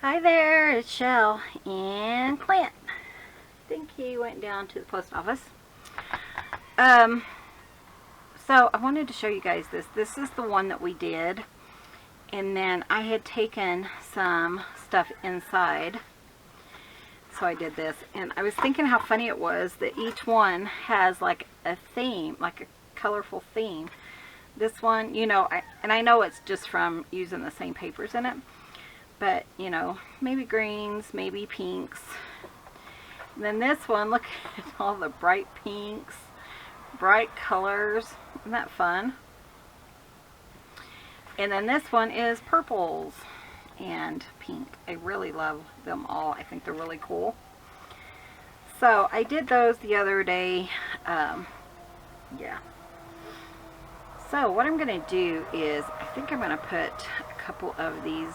Hi there, it's Chelle and Clint. I think he went down to the post office. Um, so I wanted to show you guys this. This is the one that we did. And then I had taken some stuff inside. So I did this. And I was thinking how funny it was that each one has like a theme, like a colorful theme. This one, you know, and I know it's just from using the same papers in it. But, you know, maybe greens, maybe pinks. And then this one, look at all the bright pinks, bright colors. Isn't that fun? And then this one is purples and pink. I really love them all. I think they're really cool. So I did those the other day. Yeah. So what I'm going to do is, I think I'm going to put a couple of these,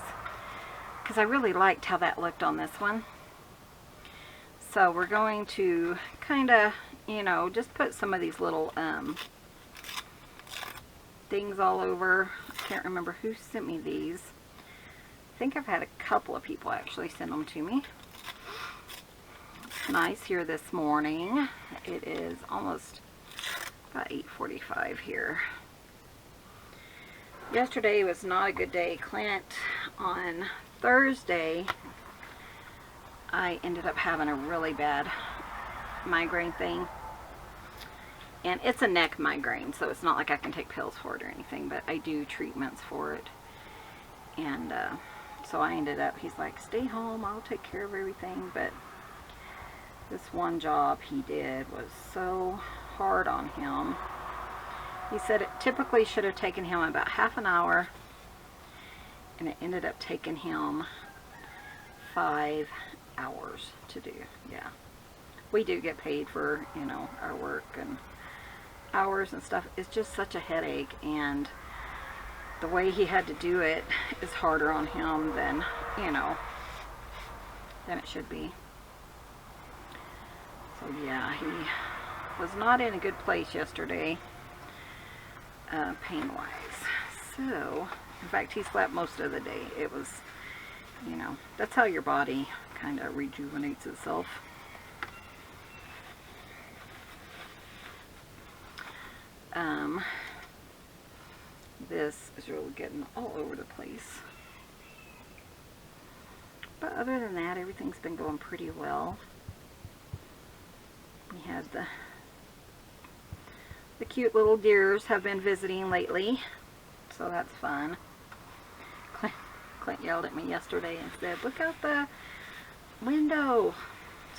because I really liked how that looked on this one. So we're going to kind of, you know, just put some of these little things all over. I can't remember who sent me these. I think I've had a couple of people actually send them to me. It's nice here this morning. It is almost about 8:45 here. Yesterday was not a good day. Clint, on Thursday, I ended up having a really bad migraine thing. And it's a neck migraine, so it's not like I can take pills for it or anything, but I do treatments for it. And so I ended up, he's like, stay home, I'll take care of everything. But this one job he did was so hard on him. He said it typically should have taken him about half an hour, and it ended up taking him 5 hours to do. Yeah, we do get paid for, you know, our work and hours and stuff. It's just such a headache, and the way he had to do it is harder on him than, you know, than it should be. So yeah, he was not in a good place yesterday, pain wise. So in fact, he slept most of the day. It was, you know, that's how your body kind of rejuvenates itself. This is really getting all over the place. But other than that, everything's been going pretty well. We had the cute little deers have been visiting lately, so that's fun. Clint yelled at me yesterday and said, look out the window.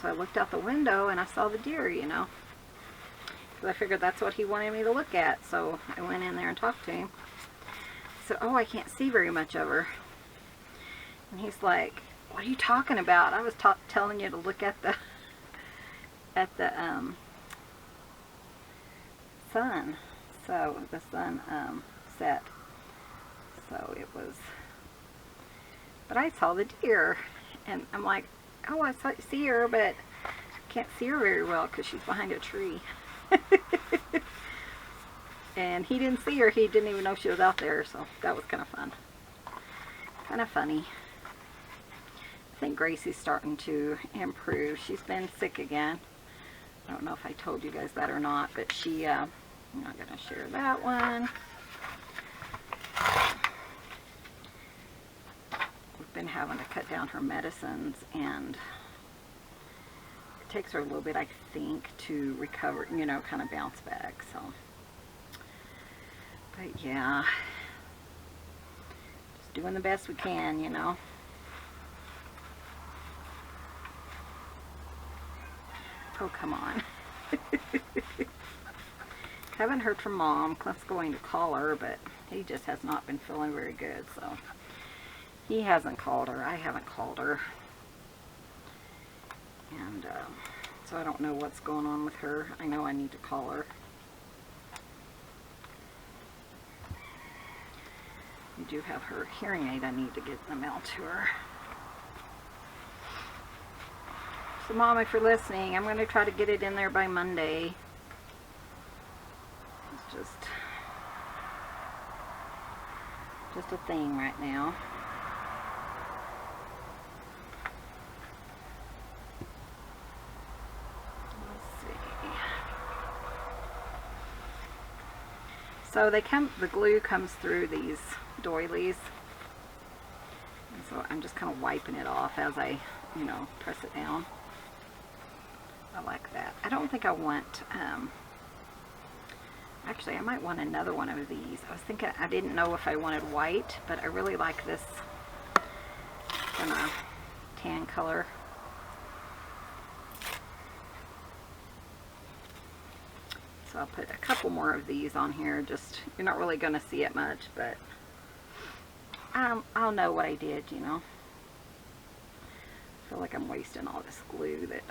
So I looked out the window and I saw the deer, you know, because I figured that's what he wanted me to look at. So I went in there and talked to him. I said, oh, I can't see very much of her. And he's like, what are you talking about? I was telling you to look at the sun. So the sun set. So it was, but I saw the deer, and I'm like, oh, I see her, but I can't see her very well because she's behind a tree. And he didn't see her. He didn't even know she was out there, so that was kind of fun. Kind of funny. I think Gracie's starting to improve. She's been sick again. I don't know if I told you guys that or not, but she, I'm not going to share that one. We've been having to cut down her medicines, and it takes her a little bit, I think, to recover, you know, kind of bounce back, so. But yeah, just doing the best we can, you know. Oh, come on. Haven't heard from Mom. Clint's going to call her, but he just has not been feeling very good, so he hasn't called her. I haven't called her. And so I don't know what's going on with her. I know I need to call her. I do have her hearing aid I need to get in the mail to her. So Mom, if you're listening, I'm going to try to get it in there by Monday. It's just a thing right now. So the glue comes through these doilies. And so I'm just kind of wiping it off as I, you know, press it down. I like that. I don't think I want, actually I might want another one of these. I was thinking, I didn't know if I wanted white, but I really like this kind of tan color. So I'll put a couple more of these on here. Just, you're not really going to see it much, but I'll know what I did, you know. I feel like I'm wasting all this glue that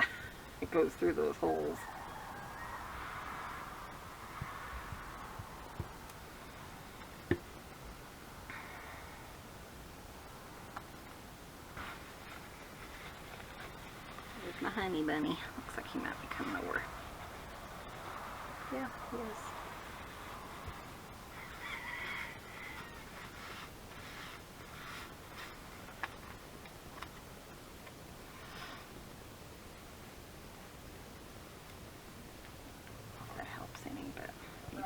it goes through those holes. There's my honey bunny. Looks like he might be coming over. Yeah, he is. If that helps any, but...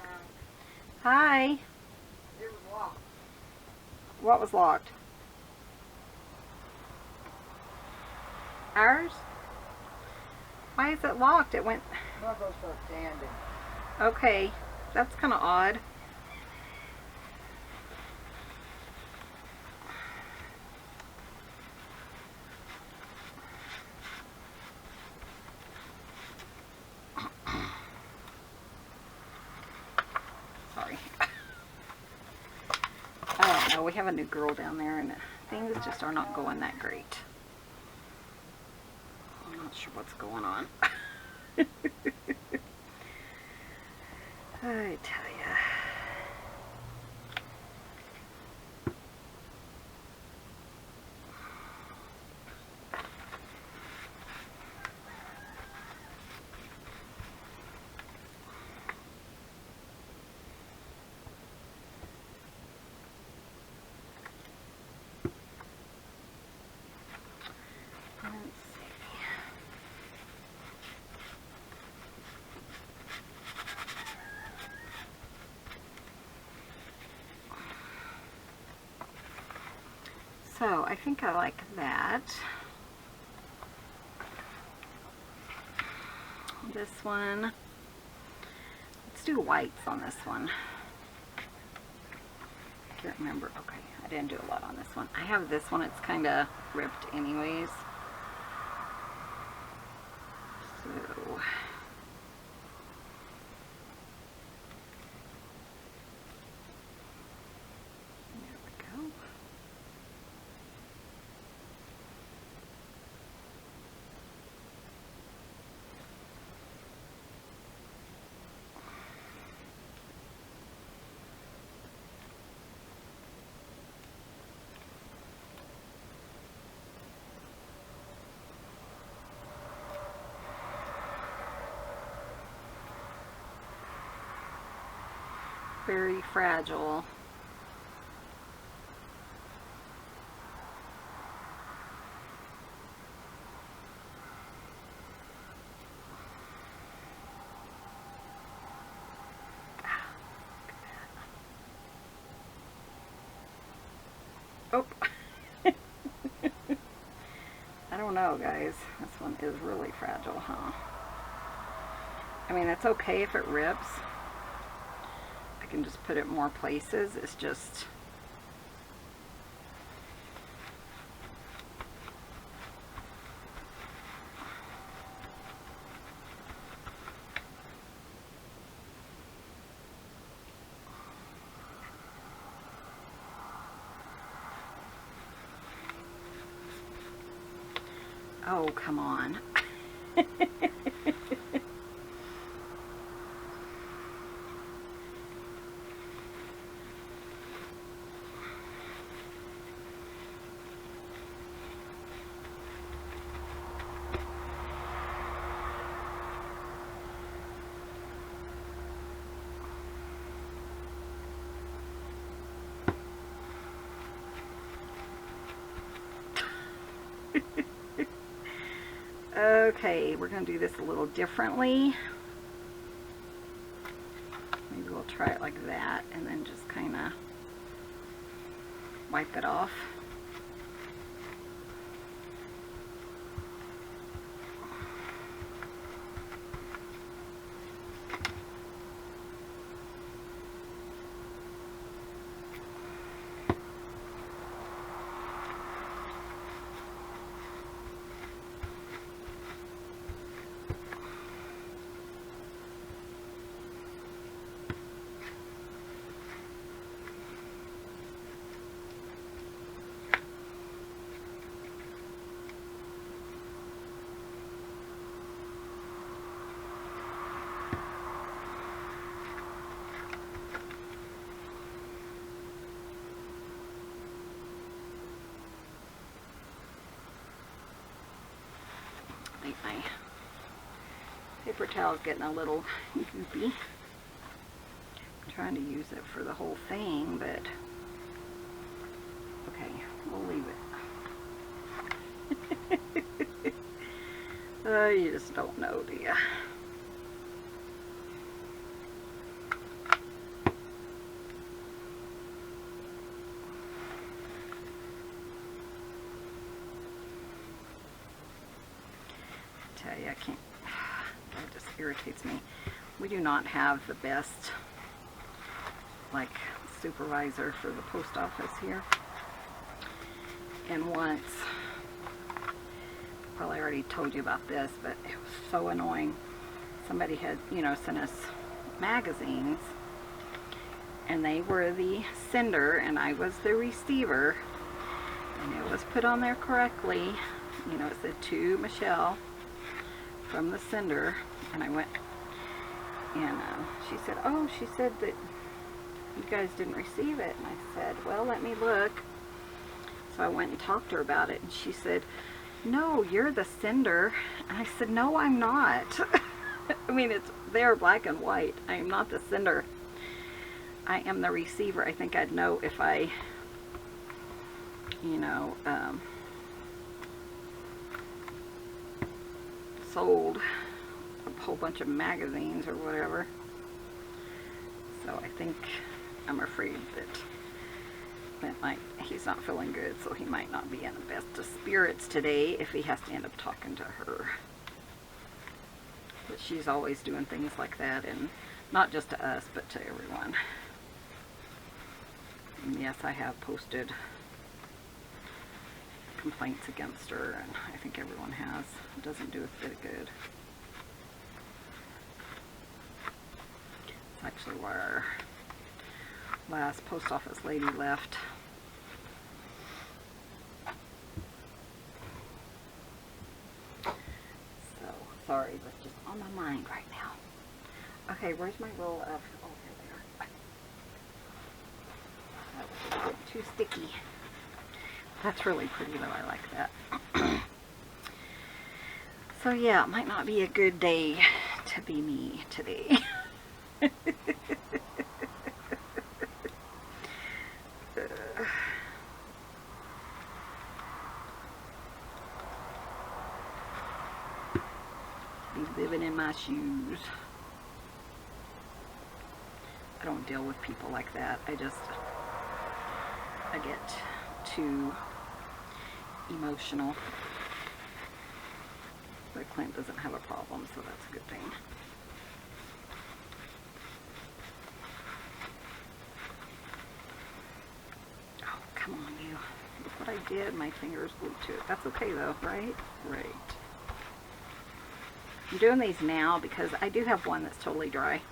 Hi! It was locked. What was locked? Ours? Why is it locked? It went... Not supposed to standing. Okay, that's kind of odd. Sorry. I don't know, we have a new girl down there and things just are not going that great. I'm not sure what's going on. I tell ya. So I think I like that. This one, let's do whites on this one. I can't remember. Okay, I didn't do a lot on this one. I have this one, it's kind of ripped anyways. So very fragile. Oh. I don't know, guys. This one is really fragile, huh? I mean, it's okay if it rips. I can just put it more places. It's just... Oh, come on. Okay, we're going to do this a little differently. Maybe we'll try try it like that and then just kind of wipe it off. I think my paper towel is getting a little goopy. I'm trying to use it for the whole thing, but okay, we'll leave it. You just don't know, do you? Tell you, I can't, that just irritates me. We do not have the best, like, supervisor for the post office here. And once, probably already told you about this, but it was so annoying. Somebody had, you know, sent us magazines, and they were the sender, and I was the receiver, and it was put on there correctly. You know, it said to Michelle from the sender, and I went, and she said, oh, she said that you guys didn't receive it. And I said, well, let me look. So I went and talked to her about it, and she said, no, you're the sender. And I said, no, I'm not. I mean, it's there black and white. I am not the sender. I am the receiver. I think I'd know if I, you know, sold a whole bunch of magazines or whatever. So I think, I'm afraid that he's not feeling good, so he might not be in the best of spirits today if he has to end up talking to her. But she's always doing things like that, and not just to us, but to everyone. And yes, I have posted complaints against her, and I think everyone has. It doesn't do a bit of good. It's actually where our last post office lady left. So, sorry, that's just on my mind right now. Okay, where's my roll of, oh, here they are. That was too sticky. That's really pretty though, I like that. So yeah, it might not be a good day to be me today. Be living in my shoes. I don't deal with people like that. I get too emotional. But Clint doesn't have a problem, so that's a good thing. Oh, come on, you. Look what I did. My finger's glued to it. That's okay, though, right? Right. I'm doing these now because I do have one that's totally dry.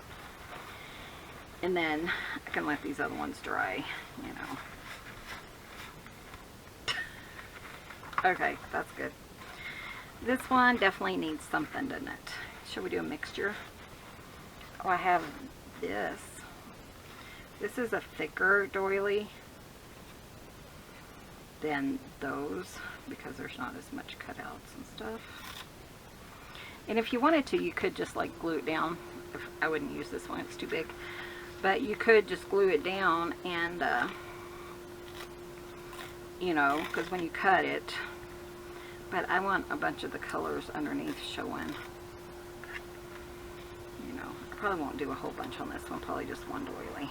And then I can let these other ones dry, you know. Okay, that's good. This one definitely needs something, doesn't it? Should we do a mixture? Oh, I have this. This is a thicker doily than those because there's not as much cutouts and stuff. And if you wanted to, you could just like glue it down. I wouldn't use this one, it's too big. But you could just glue it down and, you know, because when you cut it, but I want a bunch of the colors underneath showing, you know, probably won't do a whole bunch on this one, probably just one doily.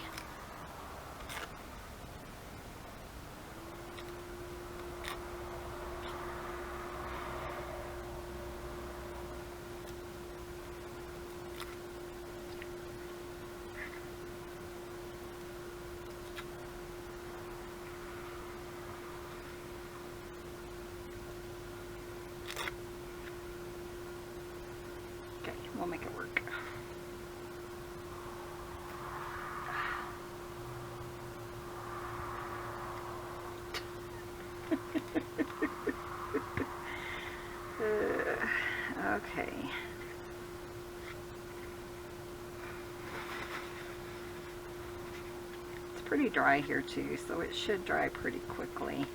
Okay, we'll make it work. Okay. It's pretty dry here too, so it should dry pretty quickly.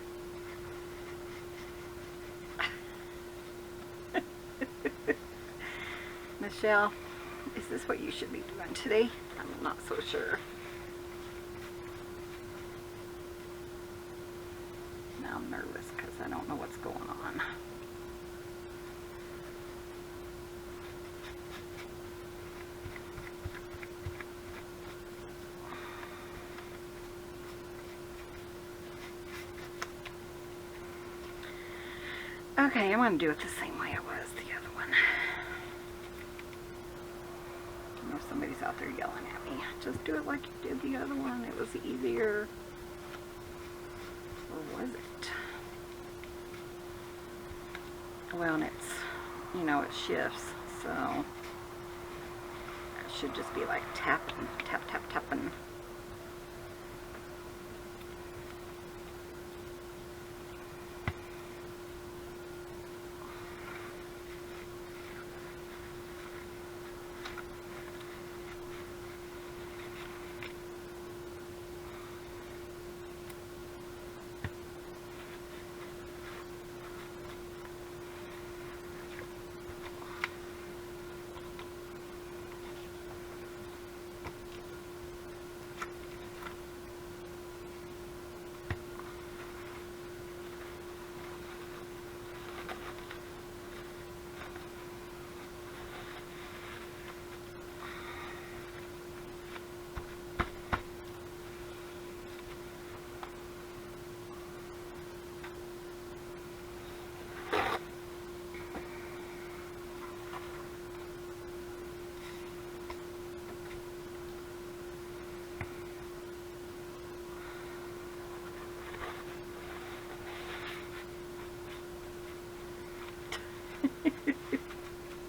Michelle, is this what you should be doing today? I'm not so sure. Now I'm nervous because I don't know what's going on. Okay, I'm going to do it the same way I was the other one. I know somebody's out there yelling at me. Just do it like you did the other one. It was easier. Or was it? Well, and it's, you know, it shifts, so it should just be like tapping, tap, tap, tapping.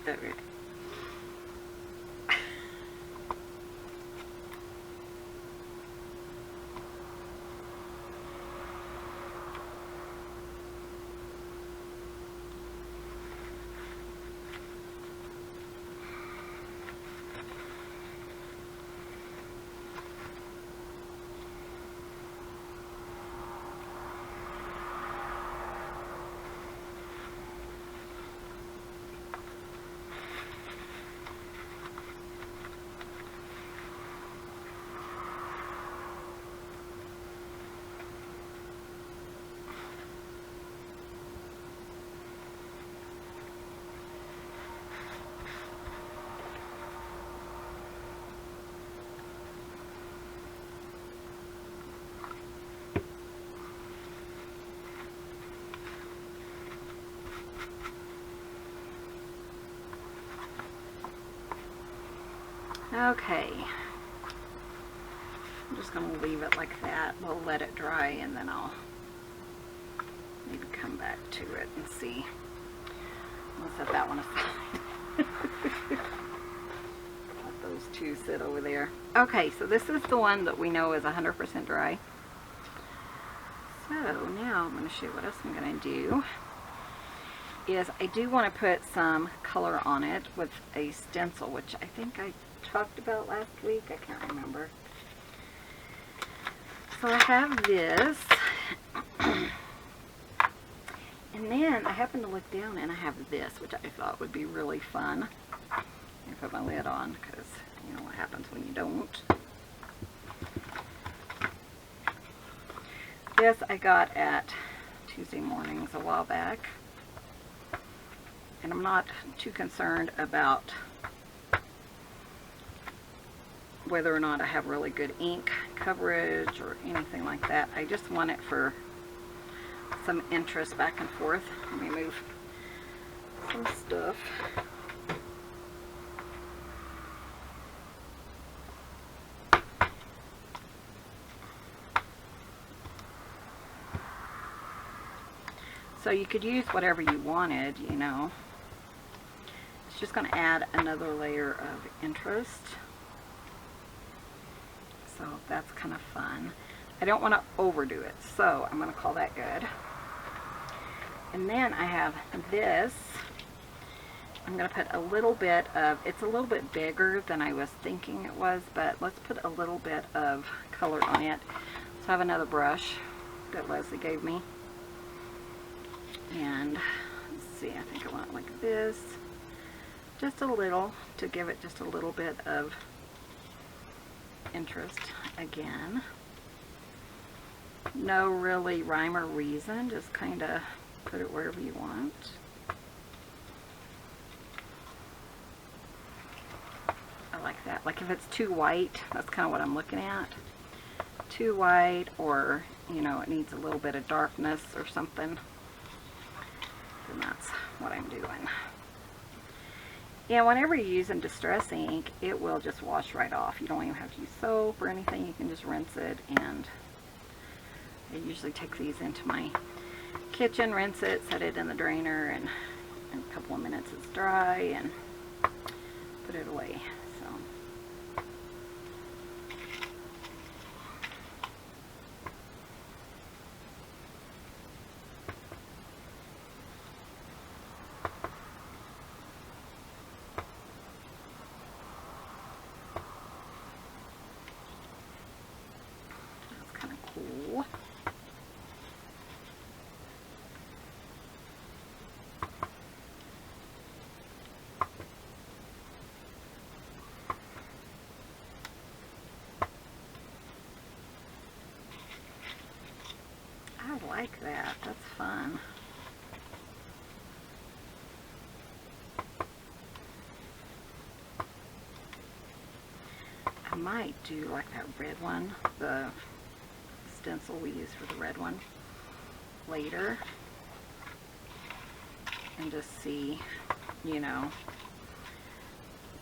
Okay. Okay, I'm just going to leave it like that. We'll let it dry and then I'll maybe come back to it and see. I'll set that one aside. Let those two sit over there. Okay, so this is the one that we know is 100% dry. So now I'm going to show you what else I'm going to do. Is I do want to put some color on it with a stencil, which I think I talked about last week. I can't remember. So I have this. And then I happened to look down and I have this, which I thought would be really fun. I put my lid on because you know what happens when you don't. This I got at Tuesday Mornings a while back. And I'm not too concerned about whether or not I have really good ink coverage or anything like that. I just want it for some interest back and forth. Let me move some stuff. So you could use whatever you wanted, you know. It's just going to add another layer of interest. So that's kind of fun. I don't want to overdo it, so I'm going to call that good. And then I have this. I'm going to put a little bit of, it's a little bit bigger than I was thinking it was, but let's put a little bit of color on it. So I have another brush that Leslie gave me. And let's see, I think I want it like this. Just a little, to give it just a little bit of interest again. No really rhyme or reason, just kind of put it wherever you want. I like that. Like if it's too white, that's kind of what I'm looking at. Too white, or you know, it needs a little bit of darkness or something. And that's what I'm doing. And whenever you're using distress ink, it will just wash right off. You don't even have to use soap or anything. You can just rinse it. And I usually take these into my kitchen, rinse it, set it in the drainer, and in a couple of minutes it's dry, and put it away. So that's kind of cool. I like that. That's fun. I might do like that red one, the stencil we use for the red one, later, and just see, you know,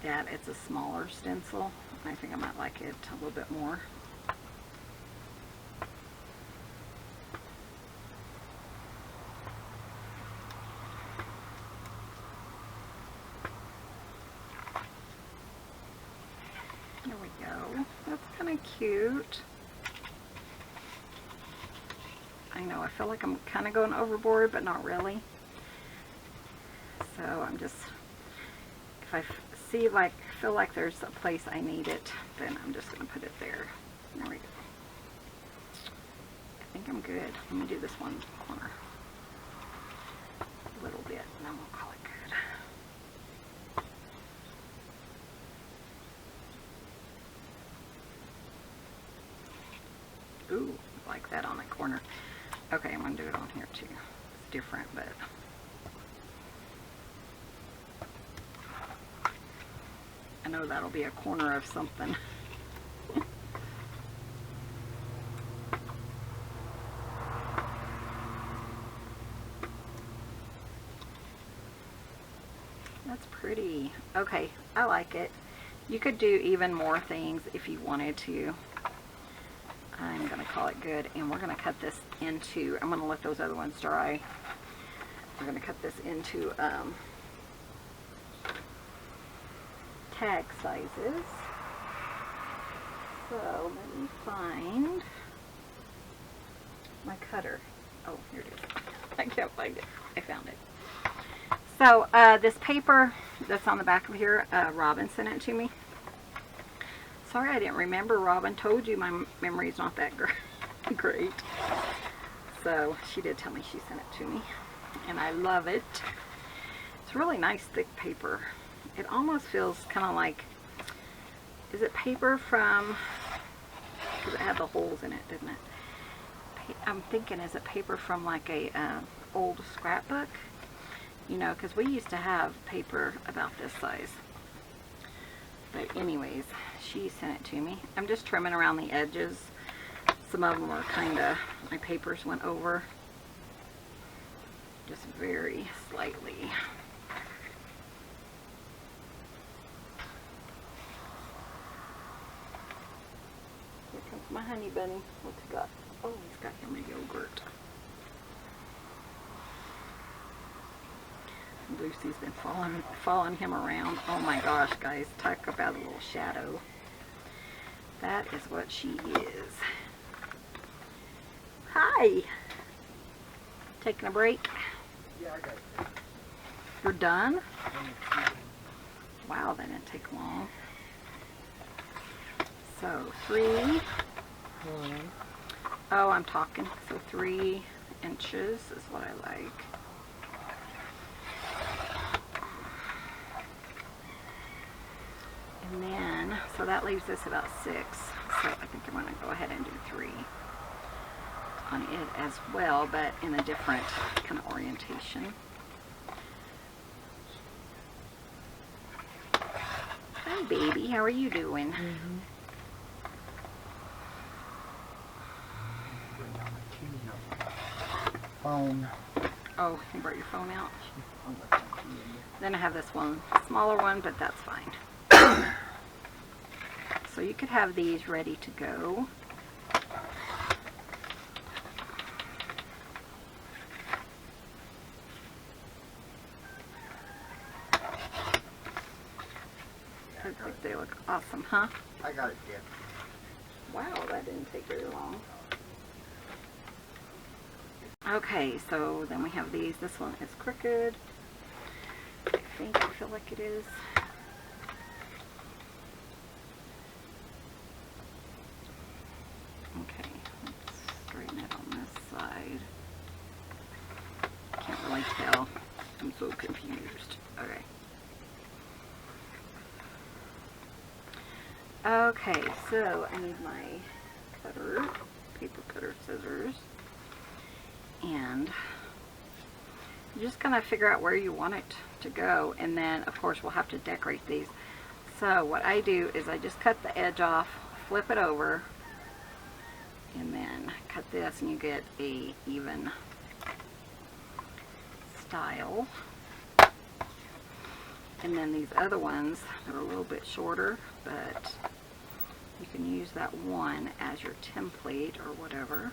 that it's a smaller stencil. I think I might like it a little bit more. There we go. That's kind of cute. I know, I feel like I'm kind of going overboard, but not really. So I'm just, if I feel like there's a place I need it, then I'm just going to put it there. There we go. I think I'm good. Let me do this one corner a little bit, and then we'll call it good. Ooh, like that on the corner. Okay, I'm going to do it on here too. It's different, but I know that'll be a corner of something. That's pretty. Okay, I like it. You could do even more things if you wanted to. I'm going to call it good, and we're going to cut this into, I'm going to let those other ones dry. We're going to cut this into tag sizes. So let me find my cutter. Oh, here it is. I can't find it. I found it. So this paper that's on the back of here, Robin sent it to me. Sorry I didn't remember. Robin, told you my memory's not that great. So she did tell me she sent it to me, and I love it. It's really nice thick paper. It almost feels kind of like, is it paper from, because it had the holes in it, didn't it? I'm thinking, is it paper from like a old scrapbook? You know, because we used to have paper about this size But anyways, she sent it to me. I'm just trimming around the edges. Some of them are kind of, my papers went over. Just very slightly. Here comes my honey bunny. What's he got? Oh, he's got him a yogurt. Lucy's been following him around. Oh my gosh, guys, talk about a little shadow. That is what she is. Hi. Taking a break? Yeah, I got it. You're done? Wow, that didn't take long. So 3. Oh, I'm talking. So 3 inches is what I like. And then, so that leaves us about 6. So I think I'm going to go ahead and do 3 on it as well, but in a different kind of orientation. Hi, baby. How are you doing? Phone. Oh, you brought your phone out? Then I have this one, smaller one, but that's fine. So you could have these ready to go. I think they look awesome, huh? I got it, Deb. Wow, that didn't take very long. Okay, so then we have these. This one is crooked. I feel like it is. Okay, let's straighten it on this side. Can't really tell. I'm so confused. Okay. Okay, so I need my cutter, paper cutter scissors, and you're just gonna figure out where you want it to go, and then of course we'll have to decorate these. So what I do is I just cut the edge off, flip it over, and then cut this, and you get a even style. And then these other ones are a little bit shorter, but you can use that one as your template or whatever.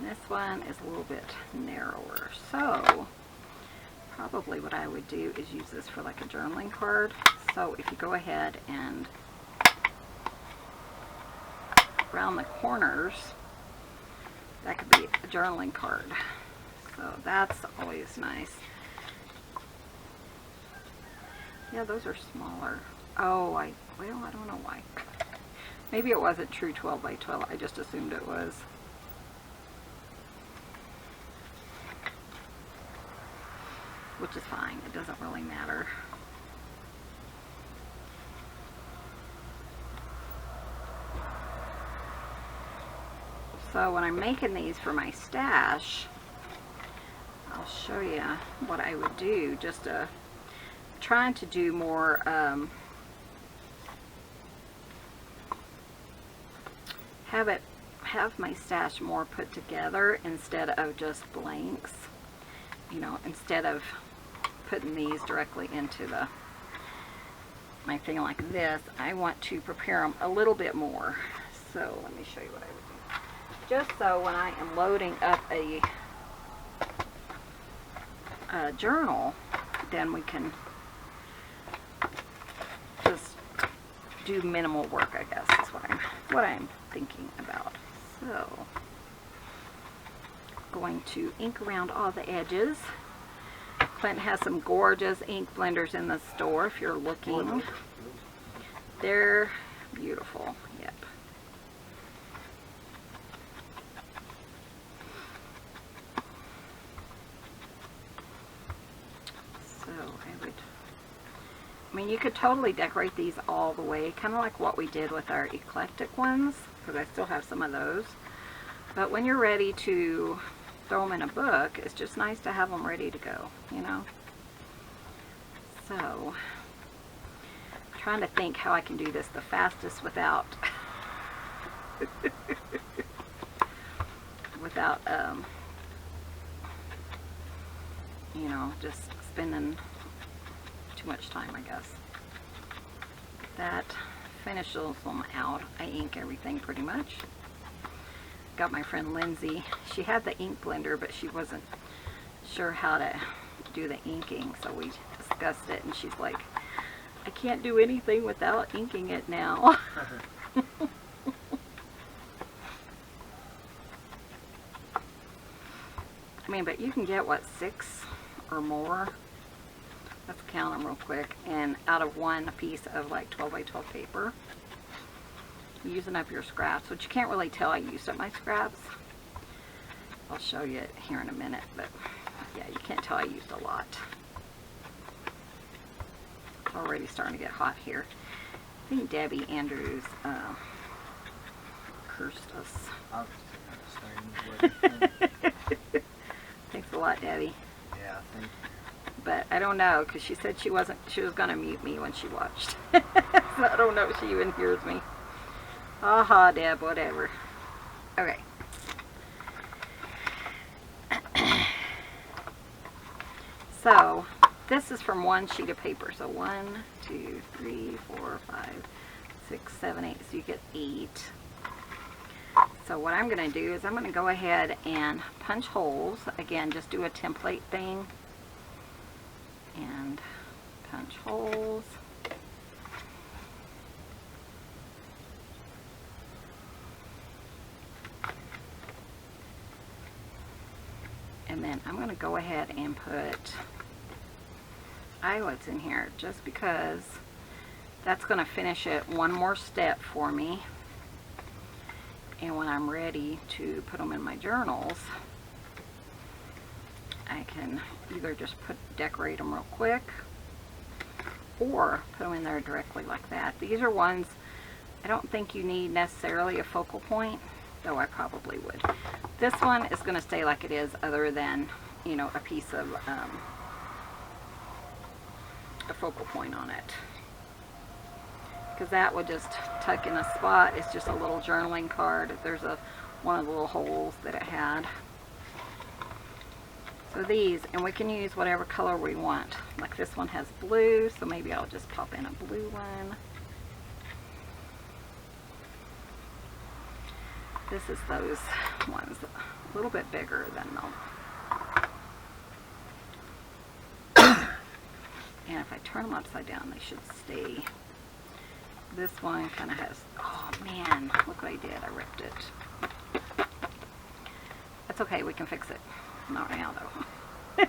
This one is a little bit narrower, so probably what I would do is use this for like a journaling card. So if you go ahead and round the corners, that could be a journaling card. So that's always nice. Yeah, those are smaller. Oh, well, I don't know why. Maybe it wasn't true 12 by 12. I just assumed it was. Which is fine, it doesn't really matter. So when I'm making these for my stash, I'll show you what I would do. Just trying to do more have my stash more put together instead of just blanks. You know, instead of putting these directly into my thing like this, I want to prepare them a little bit more. So let me show you what I would do. Just so when I am loading up a journal, then we can just do minimal work, I guess is what I'm thinking about. So going to ink around all the edges. Clint has some gorgeous ink blenders in the store if you're looking. They're beautiful. Yep. So I mean, you could totally decorate these all the way, kind of like what we did with our eclectic ones, because I still have some of those. But when you're ready to throw them in a book, it's just nice to have them ready to go, you know? So, I'm trying to think how I can do this the fastest without, without, you know, just spending too much time, I guess. That finishes them out. I ink everything pretty much. Got my friend Lindsay. She had the ink blender, but she wasn't sure how to do the inking, so we discussed it, and she's like, I can't do anything without inking it now. I mean, but you can get, what, 6 or more? Let's count them real quick. And out of one piece of like 12 by 12 paper, using up your scraps, which you can't really tell I used up my scraps. I'll show you it here in a minute, but yeah, you can't tell I used a lot. It's already starting to get hot here. I think Debbie Andrews cursed us. I was thinking the same way. Thanks a lot, Debbie. Yeah, I think. But I don't know, because she said she was going to mute me when she watched. So I don't know if she even hears me. Aha, Deb, whatever. Okay. So, this is from one sheet of paper. So 1, 2, 3, 4, 5, 6, 7, 8. So you get 8. So what I'm going to do is I'm going to go ahead and punch holes. Again, just do a template thing. And punch holes. And then I'm going to go ahead and put eyelets in here just because that's going to finish it one more step for me. And when I'm ready to put them in my journals, I can either just decorate them real quick or put them in there directly like that. These are ones I don't think you need necessarily a focal point, though I probably would. This one is going to stay like it is, other than, you know, a piece of a focal point on it, because that would just tuck in a spot. It's just a little journaling card. There's one of the little holes that it had. So these, and we can use whatever color we want. Like this one has blue, so maybe I'll just pop in a blue one. This is those ones, a little bit bigger than them. And if I turn them upside down, they should stay. This one kind of has, oh man, look what I did, I ripped it. That's okay, we can fix it. Not right now though.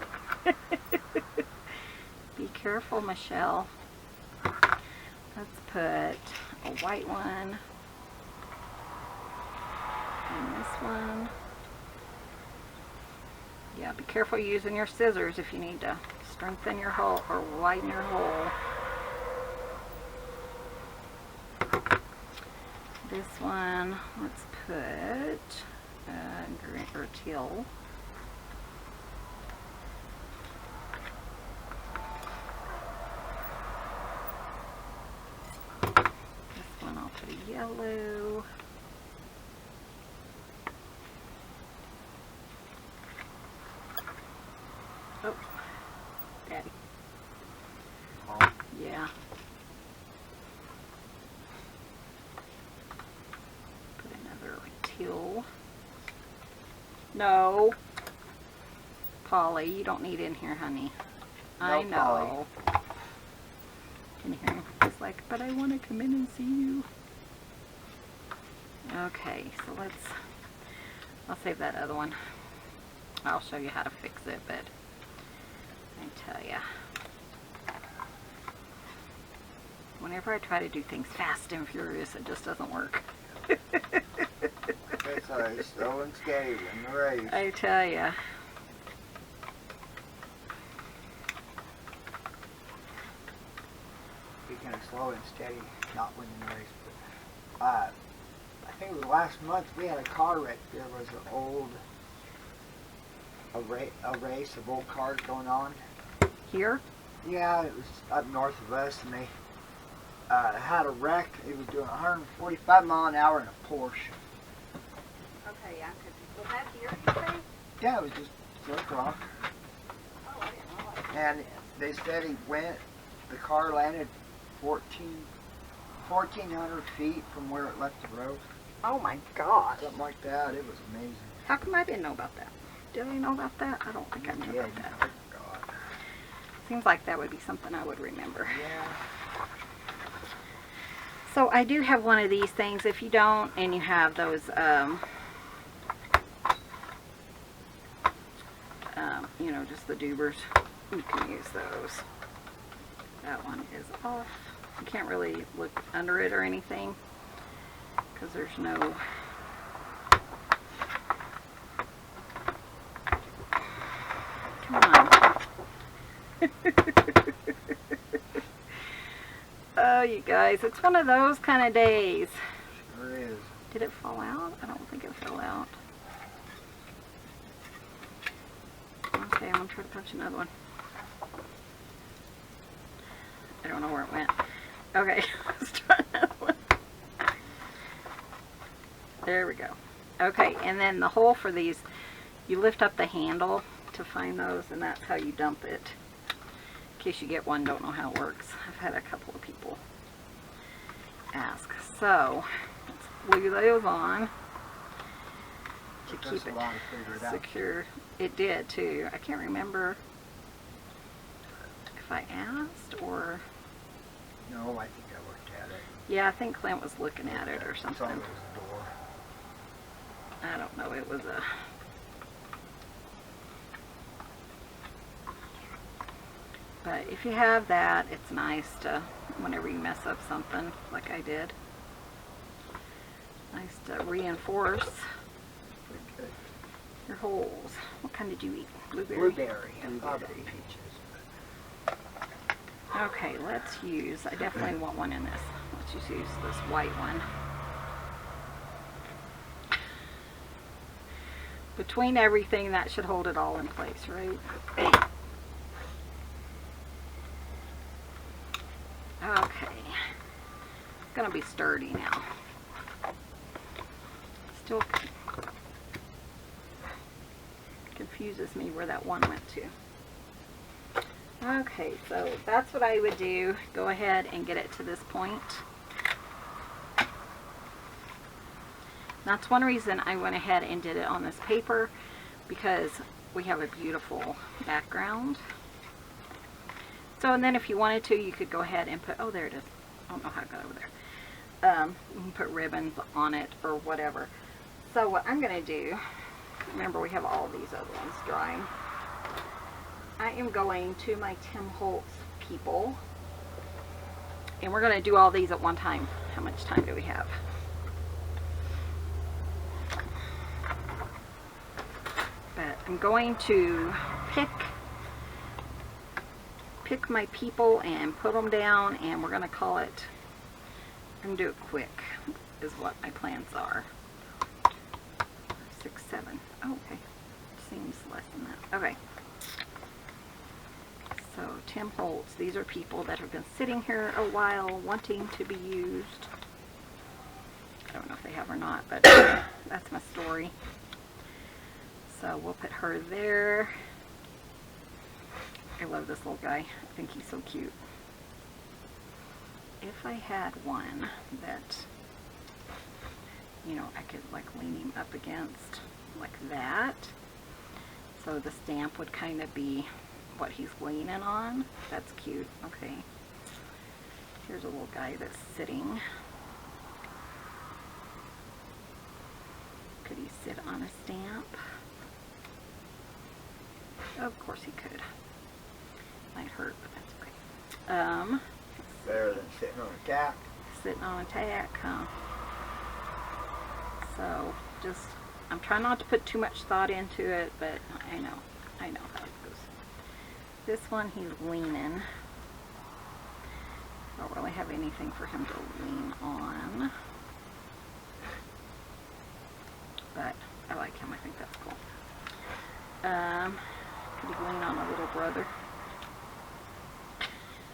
Be careful, Michelle. Let's put a white one. And this one. Yeah, be careful using your scissors if you need to strengthen your hole or widen your hole. This one, let's put green or teal. This one I'll put a yellow. Oh, Daddy. Oh. Yeah. Put another teal. No. Polly, you don't need in here, honey. No, I know. Polly. Can you hear him? He's like, but I want to come in and see you. Okay, so I'll save that other one. I'll show you how to fix it, but I tell ya. Whenever I try to do things fast and furious, it just doesn't work. That's alright, slow and steady in the race. I tell ya. Speaking of slow and steady, not winning the race, but I think it was last month we had a car wreck. There was a race of old cars going on. Here? Yeah, it was up north of us, and they had a wreck. It was doing 145 mile an hour in a Porsche. Okay, yeah. Was that here, you say? Yeah, it was just Silk Rock. Oh, I didn't know what And they said the car landed 1,400 feet from where it left the road. Oh my God. Something like that. It was amazing. How come I didn't know about that? Did I know about that? I don't think I knew about that. I forgot. Seems like that would be something I would remember. Yeah. So I do have one of these things. If you don't, and you have those, you know, just the dubers, you can use those. That one is off. You can't really look under it or anything because there's no... Come on. Oh, you guys, it's one of those kind of days. Sure is. Did it fall out? I don't think it fell out. Okay, I'm going to try to punch another one. I don't know where it went. Okay, let's try another one. There we go. Okay, and then the hole for these, you lift up the handle to find those, and that's how you dump it. In case you get one, don't know how it works. I've had a couple of people ask. So, let's glue those on to keep it secure. It did too. I can't remember if I asked or... No, I think I looked at it. Yeah, I think Clint was looking at it or It's something. on his door. I don't know. It was a... But if you have that, it's nice to, whenever you mess up something like I did, nice to reinforce your holes. What kind did you eat? Blueberry? Blueberry. And Blueberry. peaches. Okay, let's use, I definitely want one in this. Let's just use this white one. Between everything, that should hold it all in place, right? Okay. It's gonna be sturdy now. Still confuses me where that one went to. Okay, so that's what I would do. Go ahead and get it to this point. That's one reason I went ahead and did it on this paper, because we have a beautiful background. So, and then if you wanted to, you could go ahead and put, oh, there it is. I don't know how it got over there. You can put ribbons on it or whatever. So what I'm going to do, remember we have all these other ones drying. I am going to my Tim Holtz people, and we're going to do all these at one time. How much time do we have? But I'm going to pick my people and put them down, and we're going to call it, I'm going to do it quick, is what my plans are. 6, 7. Oh, okay. Seems less than that. Okay. So, Tim Holtz, these are people that have been sitting here a while wanting to be used. I don't know if they have or not, but that's my story. So, we'll put her there. I love this little guy. I think he's so cute. If I had one that, you know, I could like lean him up against like that, so the stamp would kind of be what he's leaning on. That's cute. Okay. Here's a little guy that's sitting. Could he sit on a stamp? Of course he could. Might hurt, but that's okay. Let's Better than sitting on a tack. Sitting on a tack, huh? So just, I'm trying not to put too much thought into it, but I know how it goes. This one he's leaning. I don't really have anything for him to lean on, but I like him. I think that's cool. Could he lean on a little brother?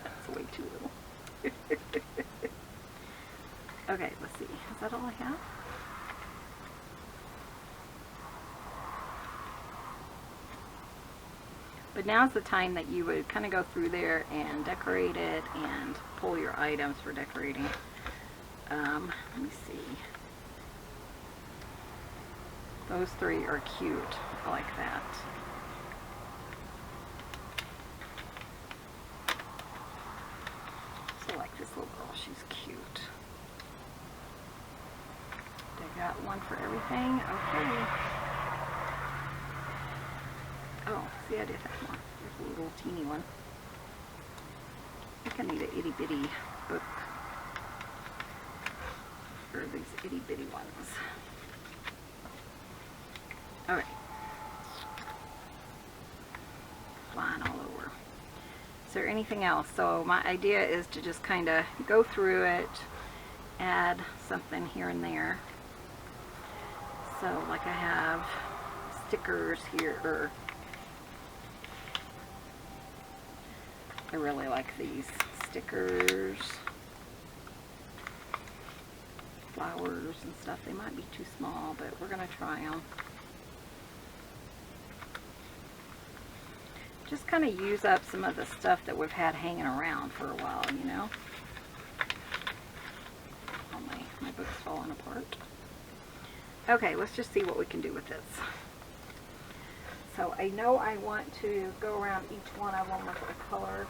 That's way too little. Okay, let's see. Is that all I have? But now's the time that you would kind of go through there and decorate it and pull your items for decorating. Let me see. Those three are cute. I like that. So like this little girl, she's cute. I got one for everything. Okay. Oh, see, I did have one. There's a little teeny one. I think I need an itty bitty book. Or these itty bitty ones. Alright. Flying all over. Is there anything else? So my idea is to just kind of go through it, add something here and there. So like I have stickers here. I really like these stickers, flowers and stuff. They might be too small, but we're going to try them. Just kind of use up some of the stuff that we've had hanging around for a while, you know. Oh, my book's falling apart. Okay, let's just see what we can do with this. So I know I want to go around each one of them with a color,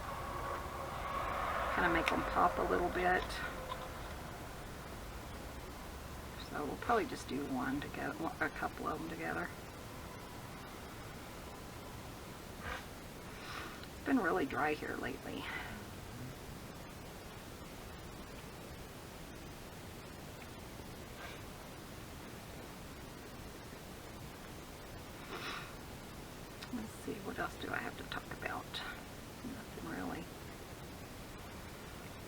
kind of make them pop a little bit. So we'll probably just do one together, a couple of them together. It's been really dry here lately. Let's see, what else do I have to talk about? Nothing really.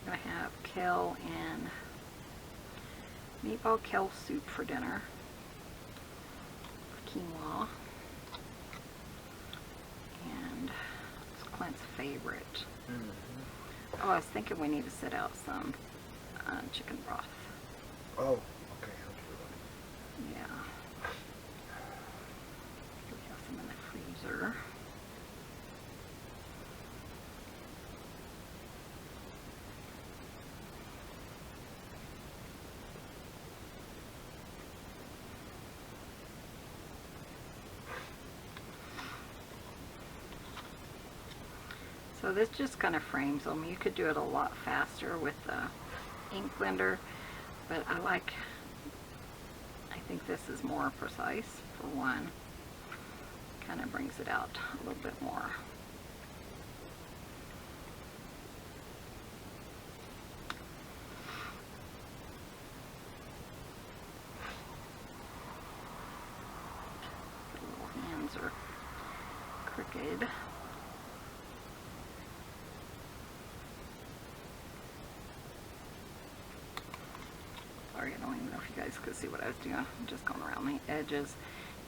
I have kale and meatball kale soup for dinner. Quinoa. And it's Clint's favorite. Mm-hmm. Oh, I was thinking we need to set out some chicken broth. Oh, okay. I'll do that. Yeah. We have some in the freezer. So this just kind of frames them. You could do it a lot faster with the ink blender, but I think this is more precise for one. Kind of brings it out a little bit more. The little hands are crooked. Sorry, I don't even know if you guys could see what I was doing. I'm just going around the edges.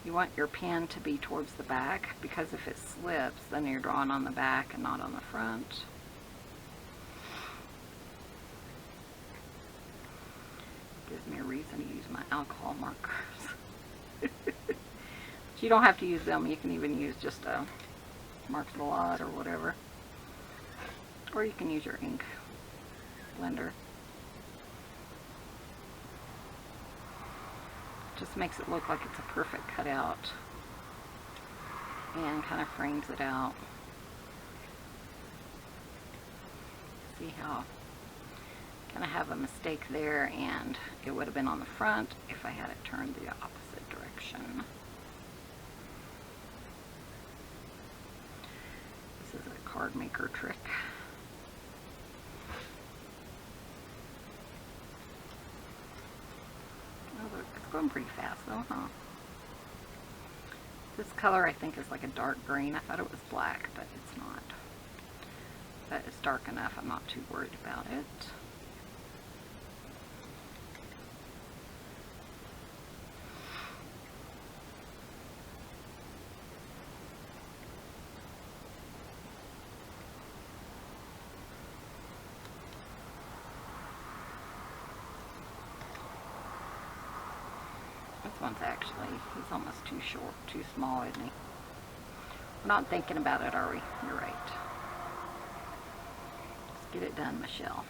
You want your pen to be towards the back, because if it slips, then you're drawing on the back and not on the front. Gives me a reason to use my alcohol markers. But you don't have to use them. You can even use just a Marks a Lot or whatever. Or you can use your ink blender. Just makes it look like it's a perfect cutout and kind of frames it out. See how kind of have a mistake there, and it would have been on the front if I had it turned the opposite direction. This is a card maker trick. going pretty fast though, huh? This color I think is like a dark green. I thought it was black, but it's not. But it's dark enough. I'm not too worried about it. This one's actually, he's almost too short, too small, isn't he? We're not thinking about it, are we? You're right. Let's get it done, Michelle.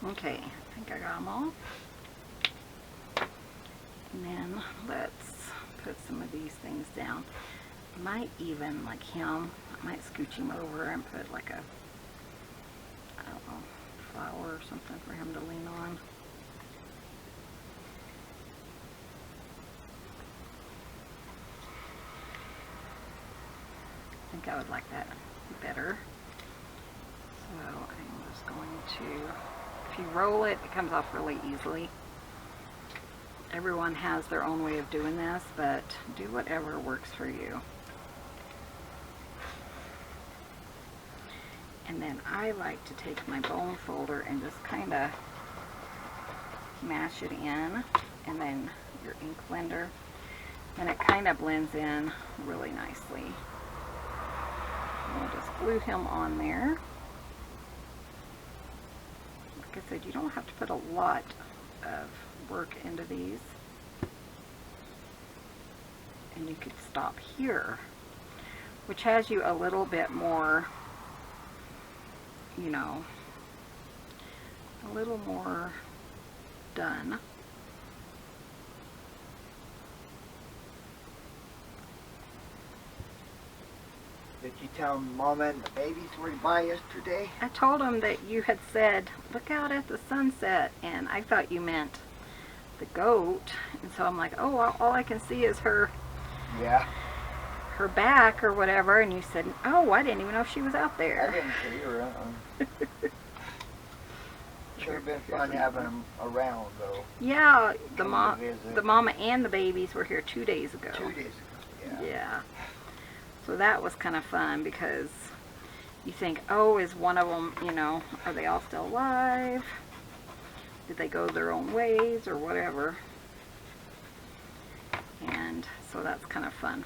Okay, I think I got them all. And then let's put some of these things down. I might even, like him, I might scooch him over and put like a, I don't know, flower or something for him to lean on. I think I would like that better. So I'm just going to, if you roll it, it comes off really easily. Everyone has their own way of doing this, but do whatever works for you. And then I like to take my bone folder and just kind of mash it in, and then your ink blender, and it kind of blends in really nicely. And we'll just glue him on there. Like I said, you don't have to put a lot of work into these, and you could stop here, which has you a little bit more, you know, a little more done. Did you tell Mama and the babies where to buy yesterday? I told them that you had said, look out at the sunset, and I thought you meant the goat, and so I'm like, oh, all I can see is her, Yeah. her back or whatever, and you said, oh, I didn't even know she was out I there. didn't see her. Sure been fun having them around, though. Yeah, the Come to visit. the mama and the babies were here 2 days ago. 2 days ago, yeah. Yeah. So that was kind of fun, because you think, oh, is one of them, you know, are they all still alive? Did they go their own ways or whatever? And so that's kind of fun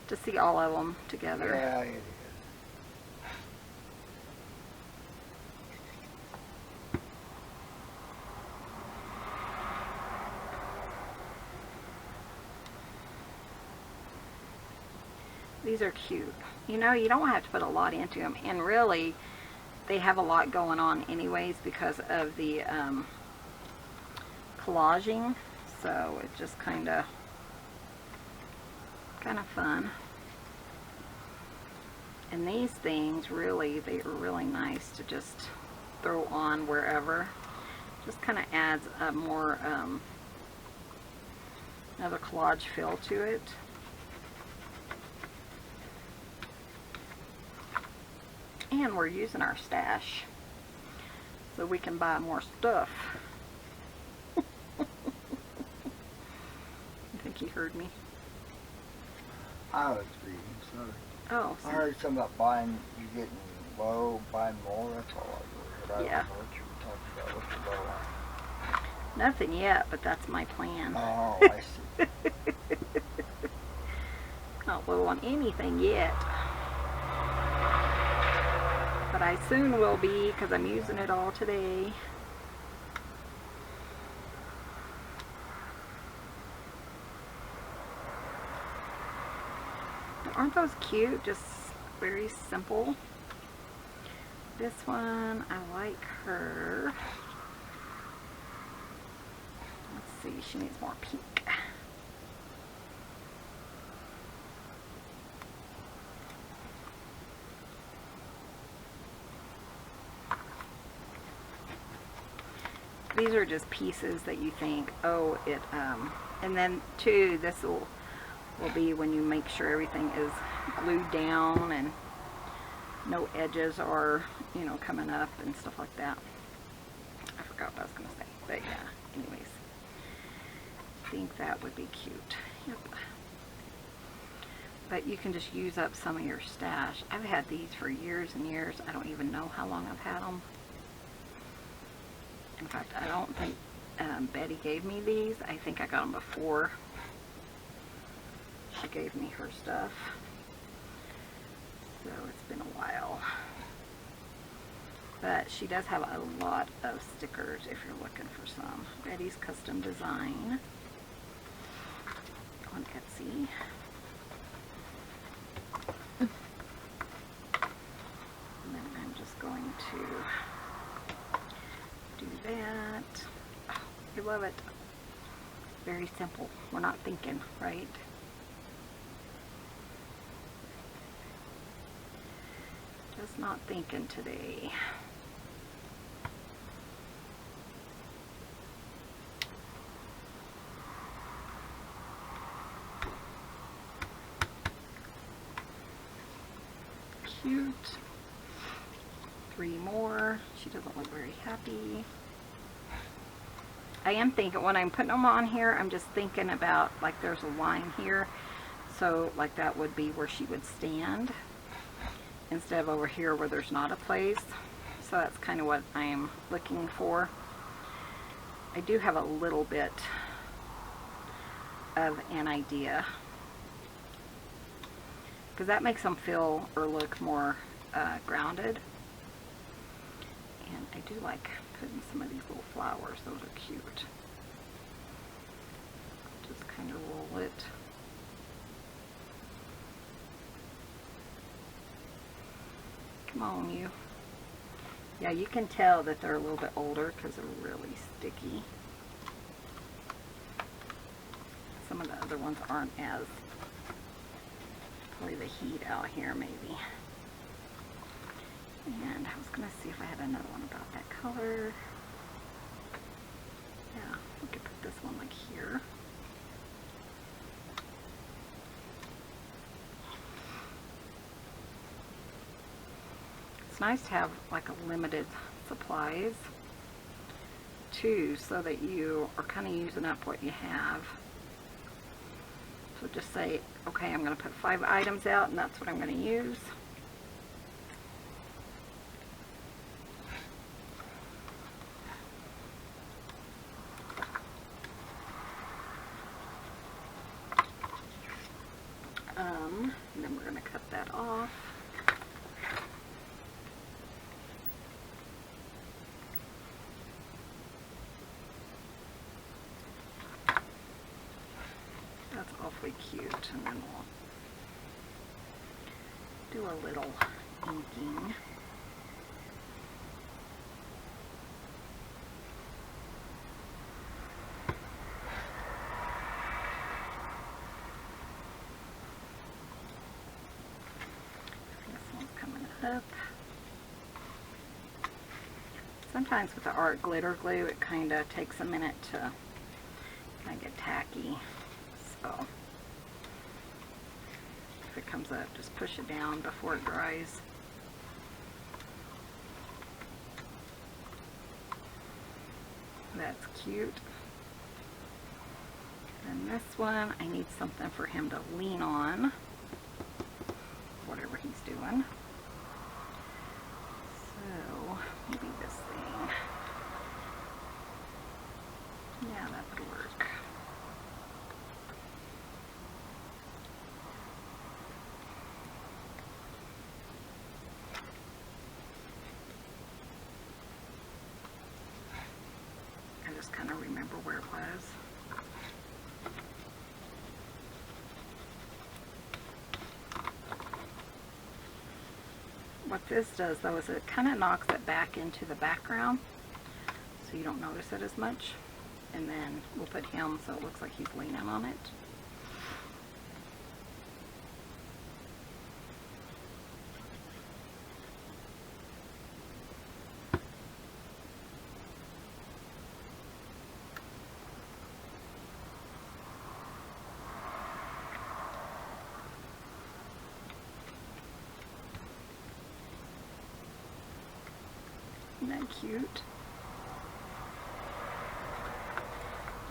to see all of them together. Yeah, it is. These are cute. You know, you don't have to put a lot into them, and really they have a lot going on anyways because of the collaging, so it's just kind of fun. And these things, really, they are really nice to just throw on wherever. Just kind of adds a more another collage feel to it. And we're using our stash so we can buy more stuff. I think he heard me. I was reading, sorry. Oh, I heard something about buying, you getting low, buying more, that's all I heard. I Yeah. don't know what you were talking about, what's the low on? Nothing yet, but that's my plan. Oh, I see. Not low on anything yet. But I soon will be because I'm using it all today. Aren't those cute? Just very simple. This one, I like her. Let's see, she needs more pink. These are just pieces that you think, oh, and then too, this will be when you make sure everything is glued down and no edges are, you know, coming up and stuff like that. I forgot what I was going to say, but yeah, anyways. I think that would be cute. Yep. But you can just use up some of your stash. I've had these for years and years. I don't even know how long I've had them. In fact, I don't think Betty gave me these. I think I got them before she gave me her stuff. So it's been a while. But she does have a lot of stickers if you're looking for some. Betty's Custom Design on Etsy. And then I'm just going to do that. Oh, I love it. Very simple. We're not thinking, right? Just not thinking today. Cute. 3 more. She doesn't look very happy. I am thinking, when I'm putting them on here, I'm just thinking about, like, there's a line here. So, like, that would be where she would stand, instead of over here where there's not a place. So that's kind of what I am looking for. I do have a little bit of an idea, because that makes them feel or look more grounded. And I do like putting some of these little flowers. Those are cute. Just kind of roll it. Come on, you. Yeah, you can tell that they're a little bit older because they're really sticky. Some of the other ones aren't as, probably the heat out here maybe. And I was going to see if I had another one about that color. Yeah, we could put this one like here. It's nice to have like a limited supplies too, so that you are kind of using up what you have. So just say, okay, I'm going to put 5 items out and that's what I'm going to use. And then we're going to cut that off. That's awfully cute, and then we'll do a little inking. Up. Sometimes with the art glitter glue, it kind of takes a minute to kind of get tacky. So if it comes up, just push it down before it dries. That's cute. And this one, I need something for him to lean on, whatever he's doing. So maybe this thing. What this does though is it kind of knocks it back into the background so you don't notice it as much. And then we'll put him so it looks like he's leaning on it. Isn't that cute?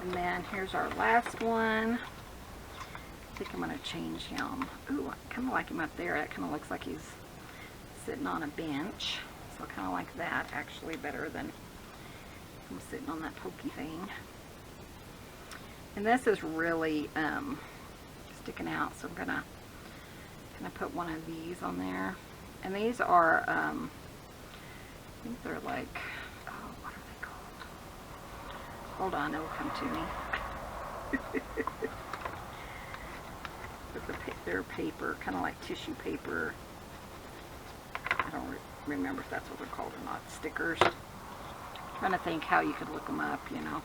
And then here's our last one. I think I'm going to change him. Ooh, I kind of like him up there. It kind of looks like he's sitting on a bench. So I kind of like that actually better than him sitting on that pokey thing. And this is really sticking out, so I'm going to kind of put one of these on there. And these are, I think they're like, oh, what are they called? Hold on, it'll come to me. But they're paper, kind of like tissue paper. I don't remember if that's what they're called or not. Stickers. Trying to think how you could look them up, you know.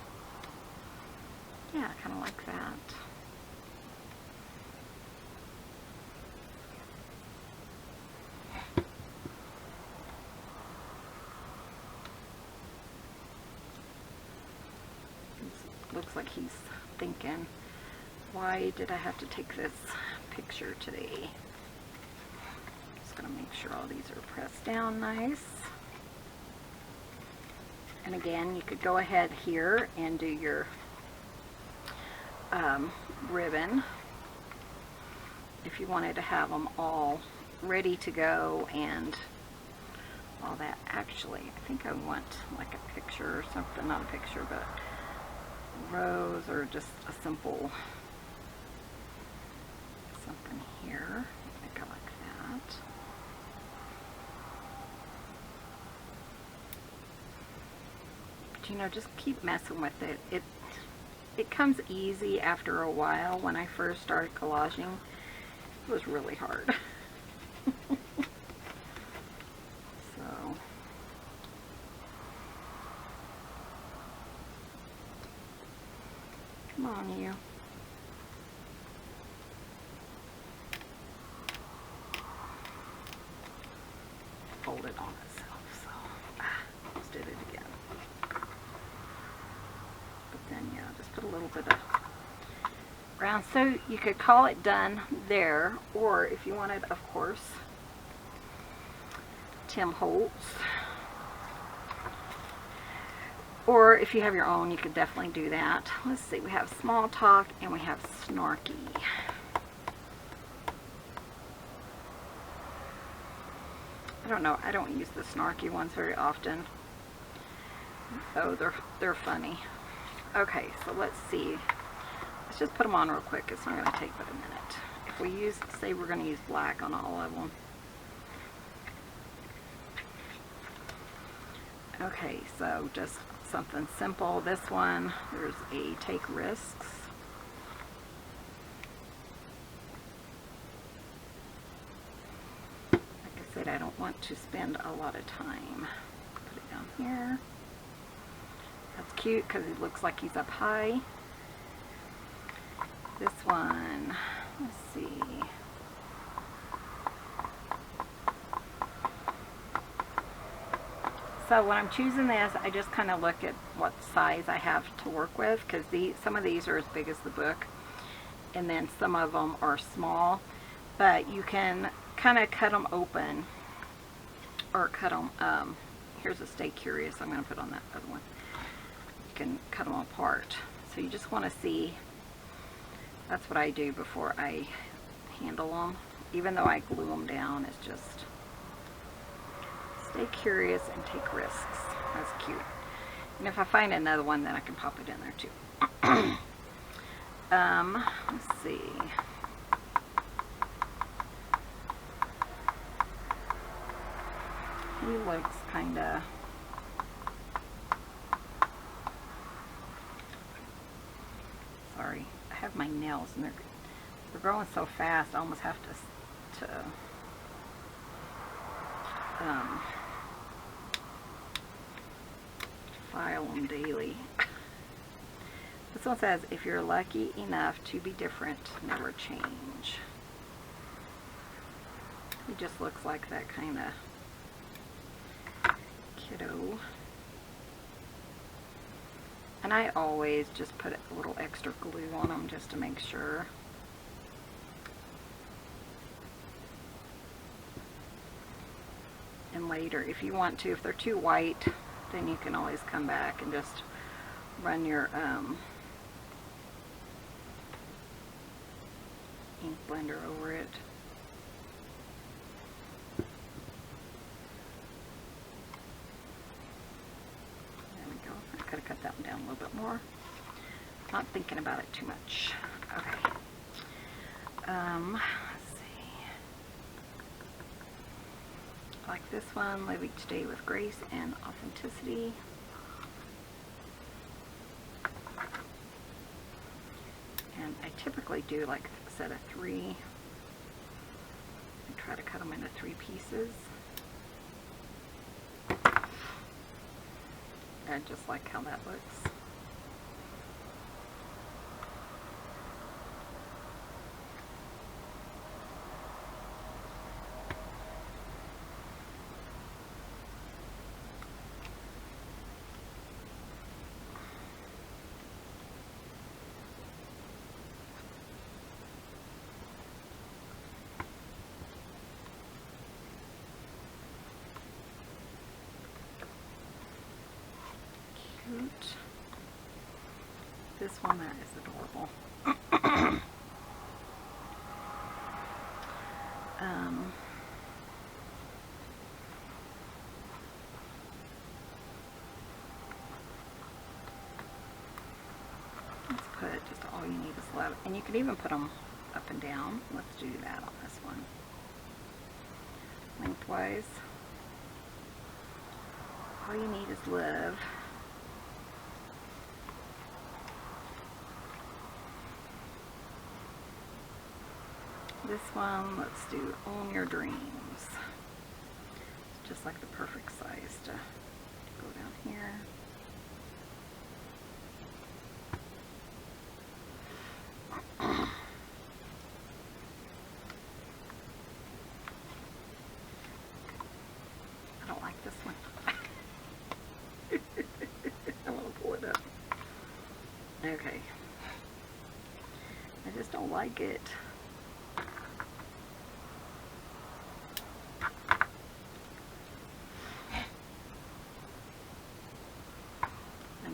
Yeah, kind of like that. Looks like he's thinking, why did I have to take this picture today? Just gonna make sure all these are pressed down nice. And again, you could go ahead here and do your ribbon if you wanted to have them all ready to go and all that. Actually, I think I want like a picture or something, not a picture, but rose or just a simple something here. I go like that. But you know, just keep messing with it. It comes easy after a while. When I first started collaging, it was really hard. So come on, you. Fold it on itself, so almost did it again. But then, yeah, just put a little bit of brown. So you could call it done there, or if you wanted, of course, Tim Holtz. Or if you have your own, you could definitely do that. Let's see, we have small talk and we have snarky. I don't know, I don't use the snarky ones very often. Oh, they're funny. Okay, so let's see. Let's just put them on real quick. It's not going to take but a minute. If we use, say we're going to use black on all of them. Okay, so just something simple. This one, there's a take risks. Like I said, I don't want to spend a lot of time. Put it down here. That's cute because it looks like he's up high. This one, let's see. So when I'm choosing this, I just kind of look at what size I have to work with, because some of these are as big as the book, and then some of them are small. But you can kind of cut them open, or cut them. Here's a Stay Curious. I'm going to put on that other one. You can cut them apart. So you just want to see. That's what I do before I handle them. Even though I glue them down, it's just stay curious and take risks. That's cute. And if I find another one, then I can pop it in there too. Let's see. He looks kind of... Sorry. I have my nails and they're growing so fast, I almost have to file them daily. This one says, if you're lucky enough to be different, never change. He just looks like that kind of kiddo. And I always just put a little extra glue on them just to make sure. And later, if you want to, if they're too white, then you can always come back and just run your ink blender over it. There we go. I could have cut that one down a little bit more. Not thinking about it too much. Okay. Let's see. Like this one, live each day with grace and authenticity. And I typically do like a set of 3. I try to cut them into 3 pieces. I just like how that looks. This one, that is adorable. Let's put just all you need is love. And you can even put them up and down. Let's do that on this one. Lengthwise. All you need is love. This one, let's do Own Your Dreams. It's just like the perfect size to go down here. I don't like this one. I want to pull it up. Okay. I just don't like it.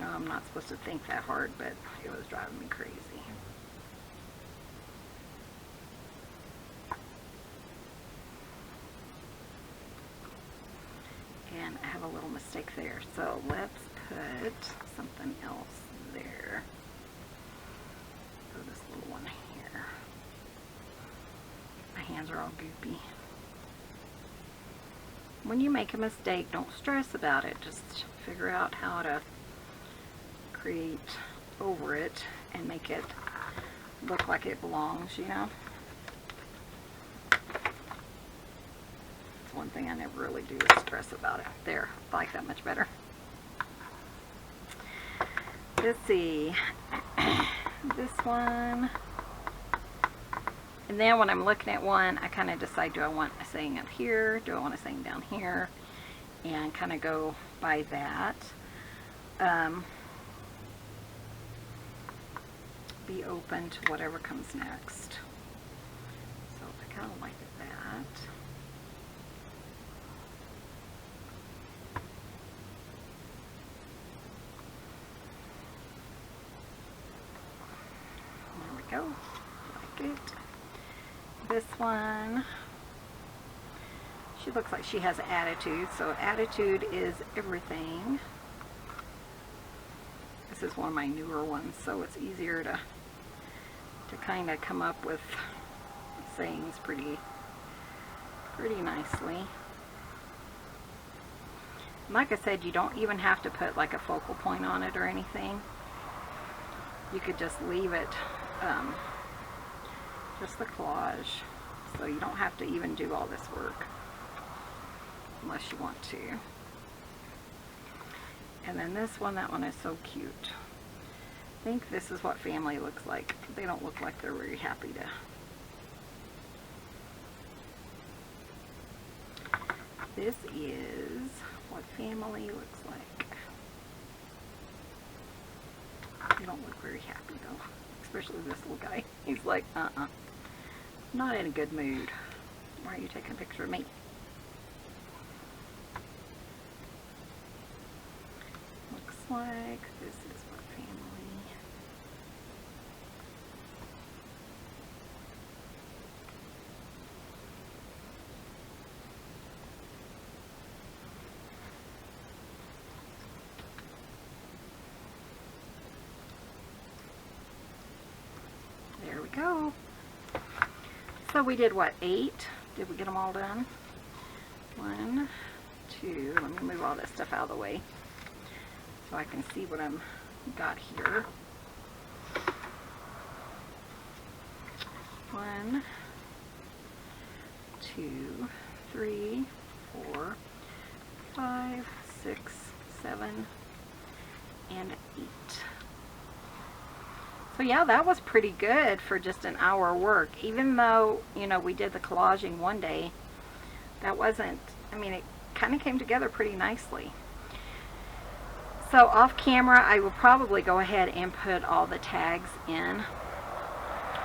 I'm not supposed to think that hard, but it was driving me crazy. And I have a little mistake there, so let's put something else there. Put this little one here. My hands are all goopy. When you make a mistake, don't stress about it. Just figure out how to create over it and make it look like it belongs, you know. It's one thing I never really do is stress about it. There, I like that much better. Let's see. This one. And then when I'm looking at one, I kind of decide, do I want a saying up here? Do I want a saying down here? And kind of go by that. Be open to whatever comes next. So I kind of like that. There we go. Like it. This one, she looks like she has attitude, so attitude is everything. This is one of my newer ones, so it's easier to kind of come up with sayings pretty nicely. And like I said, you don't even have to put like a focal point on it or anything. You could just leave it just the collage, so you don't have to even do all this work. unless you want to. And then this one, that one is so cute. I think this is what family looks like. They don't look like they're very happy to. This is what family looks like. They don't look very happy though, especially this little guy. He's like, not in a good mood. Why are you taking a picture of me? Looks like this is what family. There we go. So we did what, 8? Did we get them all done? 1, 2, let me move all this stuff out of the way so I can see what I'm got here. 1, 2, 3, 4, 5, 6, 7, and 8. So yeah, that was pretty good for just an hour work. Even though, you know, we did the collaging one day, that wasn't, I mean, it kind of came together pretty nicely. So off camera, I will probably go ahead and put all the tags in,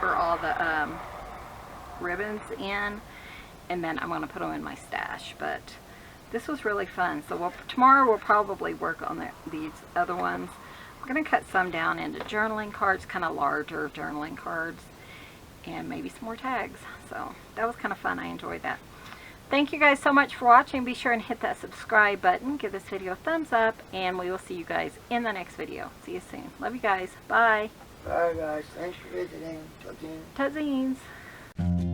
or all the ribbons in, and then I'm going to put them in my stash. But this was really fun. So tomorrow we'll probably work on these other ones. I'm going to cut some down into journaling cards, kind of larger journaling cards, and maybe some more tags. So that was kind of fun. I enjoyed that. Thank you guys so much for watching. Be sure and hit that subscribe button. Give this video a thumbs up, and we will see you guys in the next video. See you soon. Love you guys. Bye. Bye guys. Thanks for visiting. Till then. Tutzines.